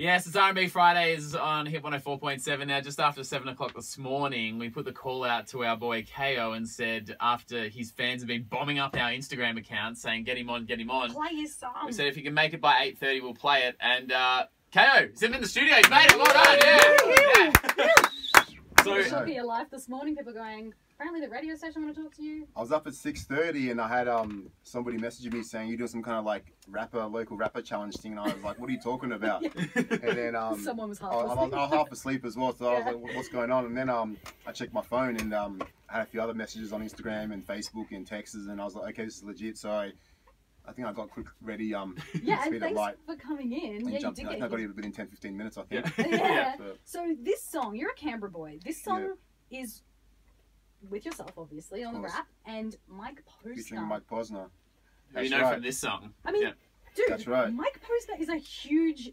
Yes, it's R&B Fridays on Hit 104.7 now. Just after 7 o'clock this morning, we put the call out to our boy Kayo and said, after his fans have been bombing up our Instagram account saying, get him on, play his song. we said if he can make it by 8:30, we'll play it. And Kayo, he's in the studio. He's made it. Well done. Yeah. So, the shock of your life this morning, people going, apparently the radio station want to talk to you. I was up at 6:30 and I had somebody messaging me saying, you're doing some kind of like local rapper challenge thing, and I was like, what are you talking about? And then someone was half I asleep. was half asleep as well, so I was like, what's going on? And then I checked my phone and I had a few other messages on Instagram and Facebook and texts, and I was like, okay, this is legit. So I think I got quick ready. Yeah, and thanks for coming in. Yeah, you did I got here within 10-15 minutes, I think. Yeah. So this song, you're a Canberra boy. This song is with yourself, obviously, on the rap, and Mike Posner. Featuring Mike Posner. Who you know from this song. I mean, dude, that's right. Mike Posner is a huge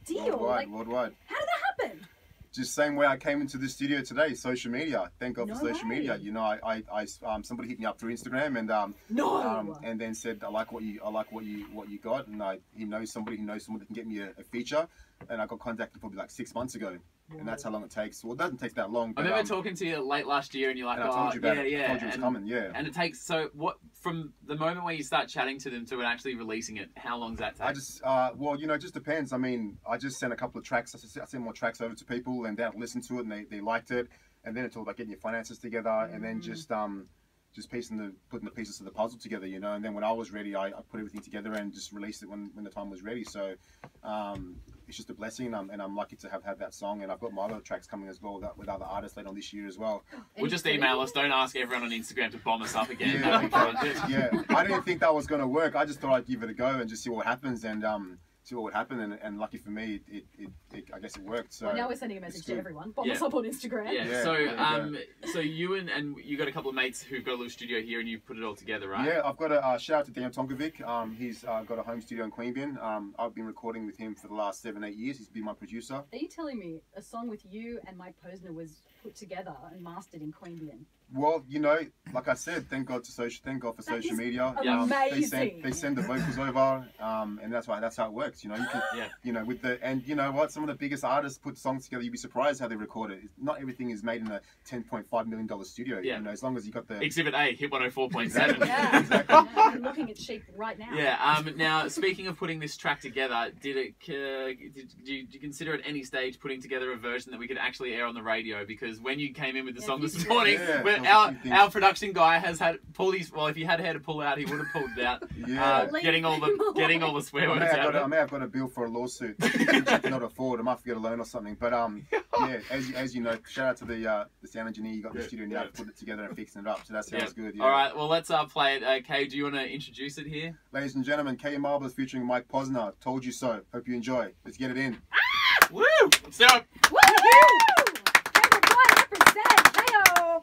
deal. Worldwide. How did that happen? Just same way I came into the studio today, social media. Thank God for social media. You know, I somebody hit me up through Instagram and and then said I like what you got, and he knows somebody that can get me a feature, and I got contacted probably like 6 months ago. And that's how long it takes. Well, it doesn't take that long. But, I remember talking to you late last year, and you're like, I told you about it. yeah. I told you it was coming, And it takes, so what, from the moment where you start chatting to them to actually releasing it, how long does that take? I just, well, you know, it just depends. I mean, I just sent a couple of tracks. I sent more tracks over to people, and they listened to it, and they liked it. And then it's all about getting your finances together, and then just putting the pieces of the puzzle together, you know. And then when I was ready, I put everything together and just released it when the time was ready. So it's just a blessing, and I'm lucky to have had that song. And I've got my other tracks coming as well with other artists later on this year as well. We'll just email us. Don't ask everyone on Instagram to bomb us up again. Yeah, I didn't think that was going to work. I just thought I'd give it a go and just see what happens, and see what would happen. And lucky for me, I guess it worked. So well, now we're sending a message to everyone. Bomb us up on Instagram. So you and you got a couple of mates who've got a little studio here, and you put it all together, right? Yeah, I've got a shout out to Dan Tonkovic. He's got a home studio in Queanbeyan. I've been recording with him for the last 7-8 years. He's been my producer. Are you telling me a song with you and Mike Posner was put together and mastered in Queanbeyan? Well, you know, like I said, thank God for social media. Amazing. They send the vocals over, and that's how it works. You know, you can, you know, and you know what, some of the biggest artists put songs together. You'd be surprised how they record it. Not everything is made in a $10.5 million studio. Yeah. You know, as long as you got the Exhibit A, Hit 104.7. Yeah, exactly. I'm looking at sheep right now. Yeah. Now, speaking of putting this track together, did you consider at any stage putting together a version that we could actually air on the radio? Because when you came in with the song this morning, our production guy has had pulled his. Well, if he had to pull out, he would have pulled it out. Getting all the swear words out. I may have got a bill for a lawsuit, which I cannot afford. I might have to get a loan or something. But yeah, as you know, shout out to the sound engineer. You got the studio now to put it together and fixing it up. So that sounds good. Yeah. All right, well let's play it. Kay, do you want to introduce it here? Ladies and gentlemen, Kayo Marbilus featuring Mike Posner. Told you so. Hope you enjoy. Let's get it in. Woo! Let's do it. Woo! Canberra boy represent Kayo.